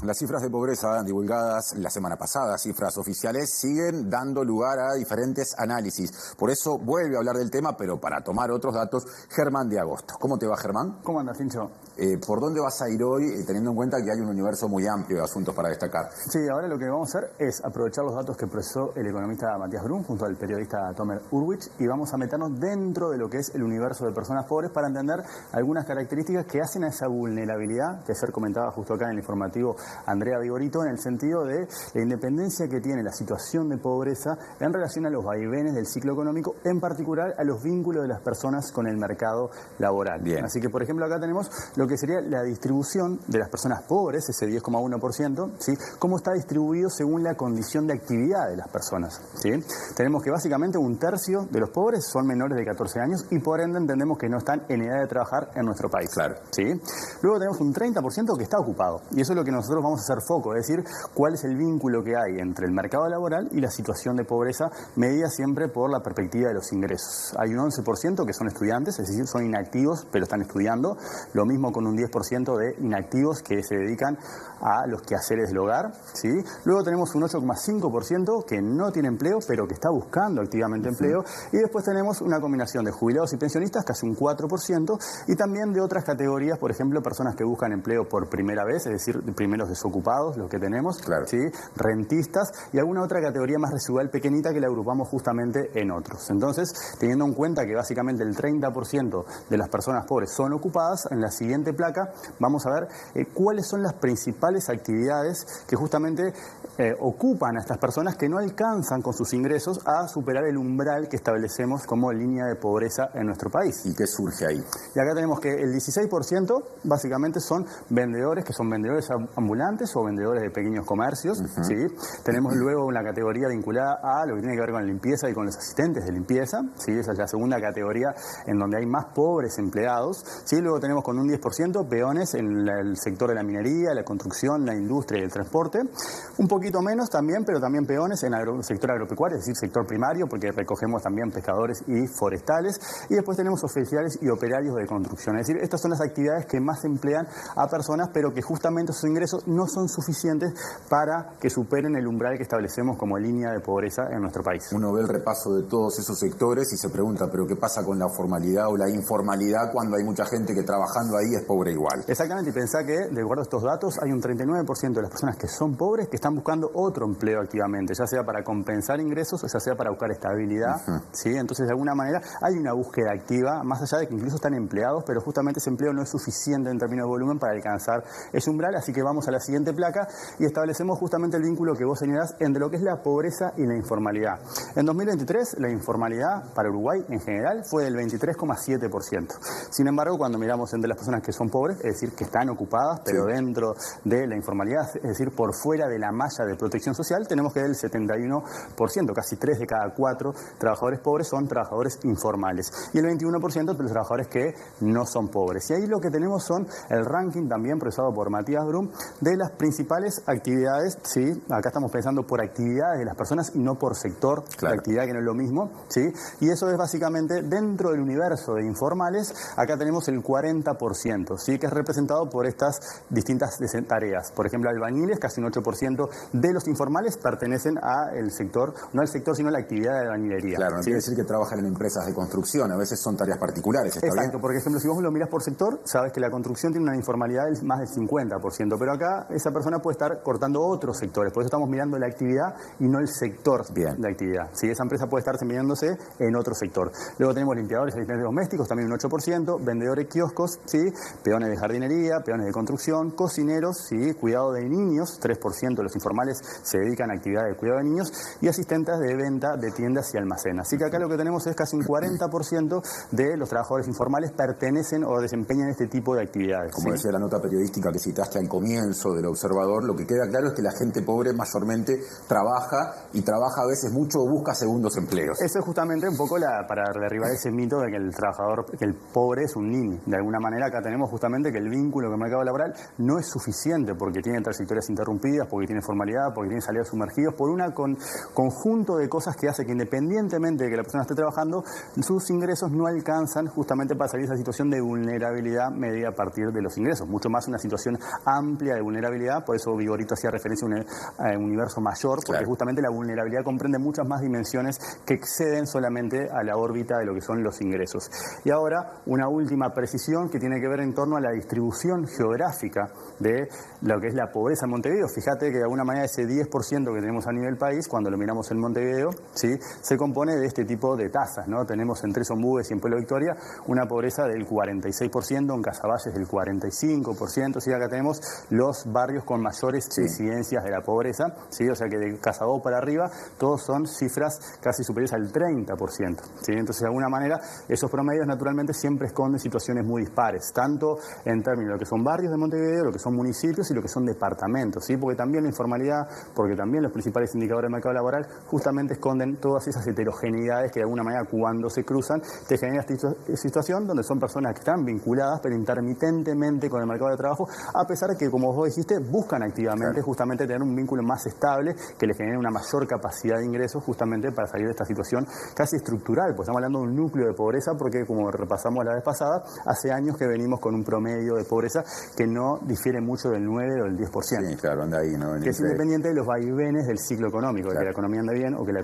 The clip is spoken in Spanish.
Las cifras de pobreza divulgadas la semana pasada, cifras oficiales, siguen dando lugar a diferentes análisis. Por eso vuelve a hablar del tema, pero para tomar otros datos, Germán de Agosto. ¿Cómo te va, Germán? ¿Cómo andas, Tincho? ¿Por dónde vas a ir hoy, teniendo en cuenta que hay un universo muy amplio de asuntos para destacar? Sí, ahora lo que vamos a hacer es aprovechar los datos que procesó el economista Matías Brun junto al periodista Tomer Urwich y vamos a meternos dentro de lo que es el universo de personas pobres para entender algunas características que hacen a esa vulnerabilidad que ayer comentaba justo acá en el informativo Andrea Vigorito, en el sentido de la independencia que tiene la situación de pobreza en relación a los vaivenes del ciclo económico, en particular a los vínculos de las personas con el mercado laboral. Bien. Así que, por ejemplo, acá tenemos lo que sería la distribución de las personas pobres, ese 10,1%, ¿sí? Cómo está distribuido según la condición de actividad de las personas, ¿sí? Tenemos que básicamente un tercio de los pobres son menores de 14 años y por ende entendemos que no están en edad de trabajar en nuestro país. Claro. ¿Sí? Luego tenemos un 30% que está ocupado y eso es lo que nosotros vamos a hacer foco, es decir, cuál es el vínculo que hay entre el mercado laboral y la situación de pobreza medida siempre por la perspectiva de los ingresos. Hay un 11% que son estudiantes, es decir, son inactivos pero están estudiando, lo mismo con un 10% de inactivos que se dedican a los quehaceres del hogar, ¿sí? Luego tenemos un 8,5% que no tiene empleo pero que está buscando activamente empleo y después tenemos una combinación de jubilados y pensionistas, casi un 4%, y también de otras categorías, por ejemplo, personas que buscan empleo por primera vez, es decir, primeros desocupados, los que tenemos, claro, ¿sí? Rentistas y alguna otra categoría más residual pequeñita que la agrupamos justamente en otros. Entonces, teniendo en cuenta que básicamente el 30% de las personas pobres son ocupadas, en la siguiente placa vamos a ver cuáles son las principales actividades que justamente ocupan a estas personas que no alcanzan con sus ingresos a superar el umbral que establecemos como línea de pobreza en nuestro país. ¿Y qué surge ahí? Y acá tenemos que el 16% básicamente son vendedores, que son vendedores ambulantes o vendedores de pequeños comercios, ¿sí? Tenemos luego una categoría vinculada a lo que tiene que ver con la limpieza y con los asistentes de limpieza, ¿sí? Esa es la segunda categoría en donde hay más pobres empleados, ¿sí? Luego tenemos con un 10% peones en el sector de la minería, la construcción, la industria y el transporte. Un poquito menos también, pero también peones en el sector agropecuario, es decir, sector primario, porque recogemos también pescadores y forestales. Y después tenemos oficiales y operarios de construcción. Es decir, estas son las actividades que más emplean a personas, pero que justamente sus ingresos no son suficientes para que superen el umbral que establecemos como línea de pobreza en nuestro país. Uno ve el repaso de todos esos sectores y se pregunta, ¿pero qué pasa con la formalidad o la informalidad cuando hay mucha gente que trabajando ahí es pobre igual? Exactamente, y pensá que, de acuerdo a estos datos, hay un 39% de las personas que son pobres que están buscando otro empleo activamente, ya sea para compensar ingresos o ya sea para buscar estabilidad, ¿sí? Entonces, de alguna manera, hay una búsqueda activa, más allá de que incluso están empleados, pero justamente ese empleo no es suficiente en términos de volumen para alcanzar ese umbral, así que vamos a la siguiente placa y establecemos justamente el vínculo que vos señalás entre lo que es la pobreza y la informalidad. En 2023, la informalidad para Uruguay en general fue del 23,7%. Sin embargo, cuando miramos entre las personas que son pobres, es decir, que están ocupadas, pero dentro de la informalidad, es decir, por fuera de la malla de protección social, tenemos que el 71%, casi 3 de cada 4 trabajadores pobres son trabajadores informales y el 21% de los trabajadores que no son pobres. Y ahí lo que tenemos son el ranking también procesado por Matías Brun de las principales actividades, ¿sí? Acá estamos pensando por actividades de las personas y no por sector de actividad, que no es lo mismo, ¿sí? Y eso es básicamente dentro del universo de informales, acá tenemos el 40%, ¿sí? Que es representado por estas distintas tareas. Por ejemplo, albañiles, casi un 8% de los informales pertenecen al sector, no al sector, sino a la actividad de albañilería. Claro, no ¿sí? quiere decir que trabajan en empresas de construcción, a veces son tareas particulares, ¿está Exacto, bien? por ejemplo, si vos lo mirás por sector, sabes que la construcción tiene una informalidad del más del 50%, pero acá esa persona puede estar cortando otros sectores, por eso estamos mirando la actividad y no el sector de actividad. ¿Sí? Esa empresa puede estar desempeñándose en otro sector. Luego tenemos limpiadores y asistentes domésticos, también un 8%, vendedores kioscos, ¿sí? Peones de jardinería, peones de construcción, cocineros, ¿sí? Cuidado de niños, 3% de los informales se dedican a actividades de cuidado de niños, y asistentes de venta de tiendas y almacenes. Así que acá lo que tenemos es casi un 40% de los trabajadores informales pertenecen o desempeñan este tipo de actividades. Como decía la nota periodística que citaste al comienzo del Observador, lo que queda claro es que la gente pobre mayormente trabaja y trabaja a veces mucho o busca segundos empleos. Eso es justamente un poco para derribar ese mito de que el trabajador, que el pobre es un nini. De alguna manera acá tenemos justamente que el vínculo con el mercado laboral no es suficiente porque tiene trayectorias interrumpidas, porque tiene formalidad, porque tiene salidas sumergidos, por una conjunto de cosas que hace que independientemente de que la persona esté trabajando, sus ingresos no alcanzan justamente para salir de esa situación de vulnerabilidad medida a partir de los ingresos. Mucho más una situación amplia de vulnerabilidad, por eso Vigorito hacía referencia a un universo mayor, porque claro, justamente la vulnerabilidad comprende muchas más dimensiones que exceden solamente a la órbita de lo que son los ingresos. Y ahora, una última precisión que tiene que ver en torno a la distribución geográfica de lo que es la pobreza en Montevideo. Fíjate que de alguna manera ese 10% que tenemos a nivel país, cuando lo miramos en Montevideo, ¿sí?, se compone de este tipo de tasas, ¿no? Tenemos en Tres Ombúes y en Pueblo Victoria una pobreza del 46%, en Casavalles del 45%, ¿sí? Acá tenemos los barrios con mayores incidencias de la pobreza, ¿sí? O sea que de Casabó para arriba todos son cifras casi superiores al 30%, ¿sí? Entonces, de alguna manera, esos promedios naturalmente siempre esconden situaciones muy dispares, tanto en términos de lo que son barrios de Montevideo, lo que son municipios y lo que son departamentos, ¿sí? Porque también la informalidad, porque también los principales indicadores del mercado laboral justamente esconden todas esas heterogeneidades que de alguna manera cuando se cruzan te genera esta situación donde son personas que están vinculadas pero intermitentemente con el mercado de trabajo, a pesar de que, como vos dijiste, buscan activamente justamente tener un vínculo más estable que les genere una mayor capacidad de ingresos justamente para salir de esta situación casi estructural, pues estamos hablando de un núcleo de pobreza porque, como repasamos la vez pasada, hace años que venimos con un promedio de pobreza que no difiere mucho del 9 o del 10%. Sí, claro, anda ahí, ¿no? Que es independiente de los vaivenes del ciclo económico, de que la economía anda bien o que la